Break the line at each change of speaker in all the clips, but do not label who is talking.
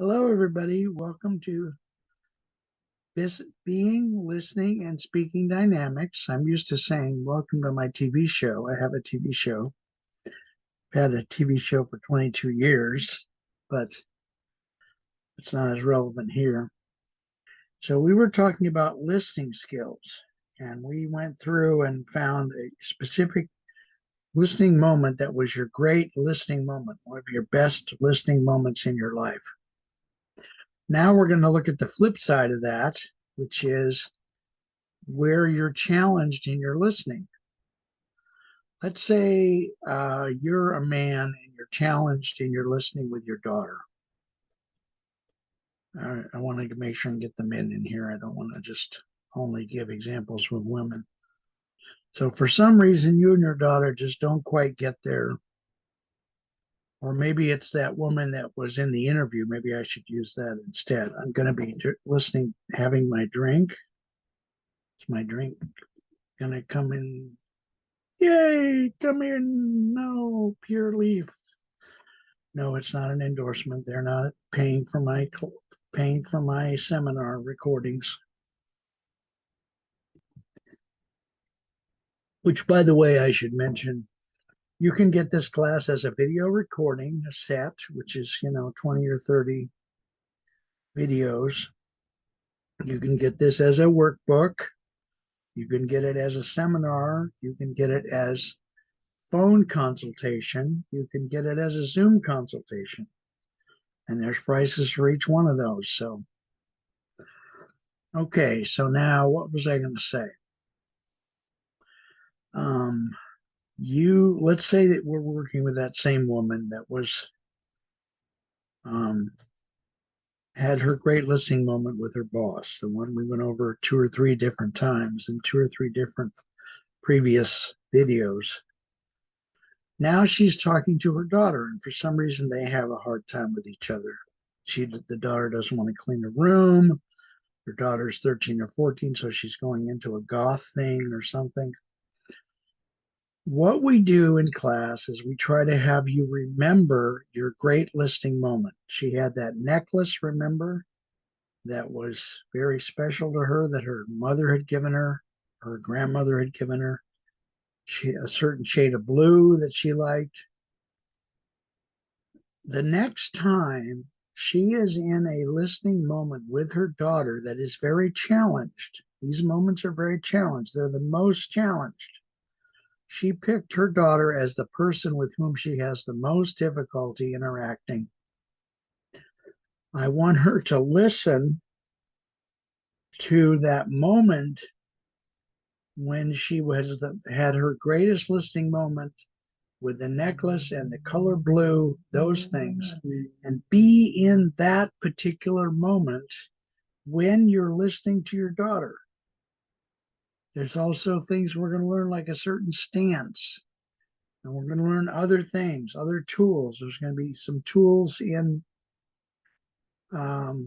Hello, everybody. Welcome to this Being, Listening, and Speaking Dynamics. I'm used to saying, welcome to my TV show. I have a TV show. I've had a TV show for 22 years, but it's not as relevant here. So we were talking about listening skills, and we went through and found a specific listening moment that was your great listening moment, one of your best listening moments in your life. Now we're going to look at the flip side of that, which is where you're challenged in your listening. Let's say you're a man and you're challenged in your listening with your daughter. I want to make sure and get the men in here. I don't want to just only give examples with women. So for some reason, you and your daughter just don't quite get there. Or maybe it's that woman that was in the interview. Maybe I should use that instead. I'm going to be listening, having my drink. Is my drink going to come in? Yay, come in. No, Pure Leaf. No, it's not an endorsement. They're not paying for my seminar recordings. Which, by the way, I should mention, you can get this class as a video recording, a set, which is 20 or 30 videos. You can get this as a workbook. You can get it as a seminar. You can get it as phone consultation. You can get it as a Zoom consultation. And there's prices for each one of those. So, okay, so now what was I going to say? Let's say that we're working with that same woman that was had her great listening moment with her boss, the one we went over 2 or 3 different times in 2 or 3 different previous videos. Now she's talking to her daughter, and for some reason they have a hard time with each other. The daughter doesn't want to clean the room. Her daughter's 13 or 14, so she's going into a goth thing or something. What we do in class is we try to have you remember your great listening moment. She had that necklace, remember, that was very special to her, that her mother had given her grandmother had given her. A certain shade of blue that she liked. The next time she is in a listening moment with her daughter that is very challenged, these moments are very challenged. They're the most challenged. She picked her daughter as the person with whom she has the most difficulty interacting. I want her to listen to that moment when she had her greatest listening moment with the necklace and the color blue, those things, and be in that particular moment when you're listening to your daughter. There's also things we're going to learn, like a certain stance. And we're going to learn other things, other tools. There's going to be some tools in our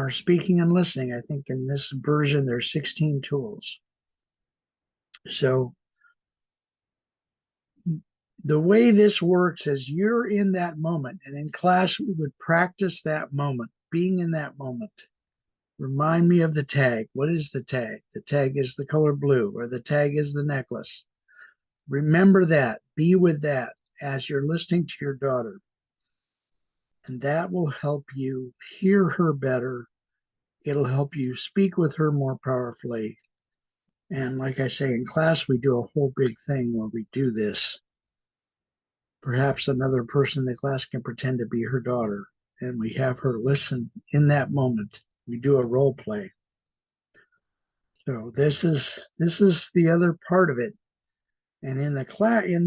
speaking and listening. I think in this version, there's 16 tools. So the way this works is you're in that moment. And in class, we would practice that moment, being in that moment. Remind me of the tag. What is the tag? The tag is the color blue, or the tag is the necklace. Remember that. Be with that as you're listening to your daughter. And that will help you hear her better. It'll help you speak with her more powerfully. And like I say, in class, we do a whole big thing where we do this. Perhaps another person in the class can pretend to be her daughter, and we have her listen in that moment. We do a role play. So this is the other part of it. And in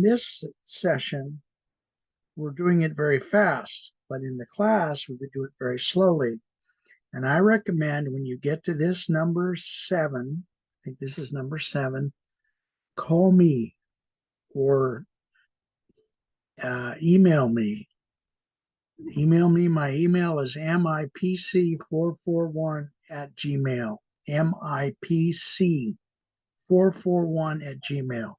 this session, we're doing it very fast, but in the class, we would do it very slowly. And I recommend when you get to this number 7, I think this is number 7, call me or email me. Email me. My email is mipc441@gmail. mipc441@gmail.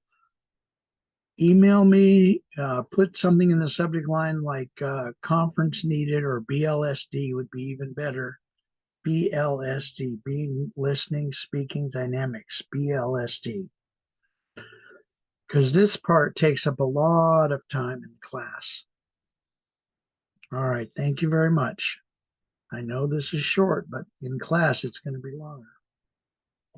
email me, put something in the subject line like conference needed, or BLSD would be even better. BLSD, being listening, speaking dynamics, BLSD. Because this part takes up a lot of time in the class. All right, thank you very much. I know this is short, but in class it's going to be longer.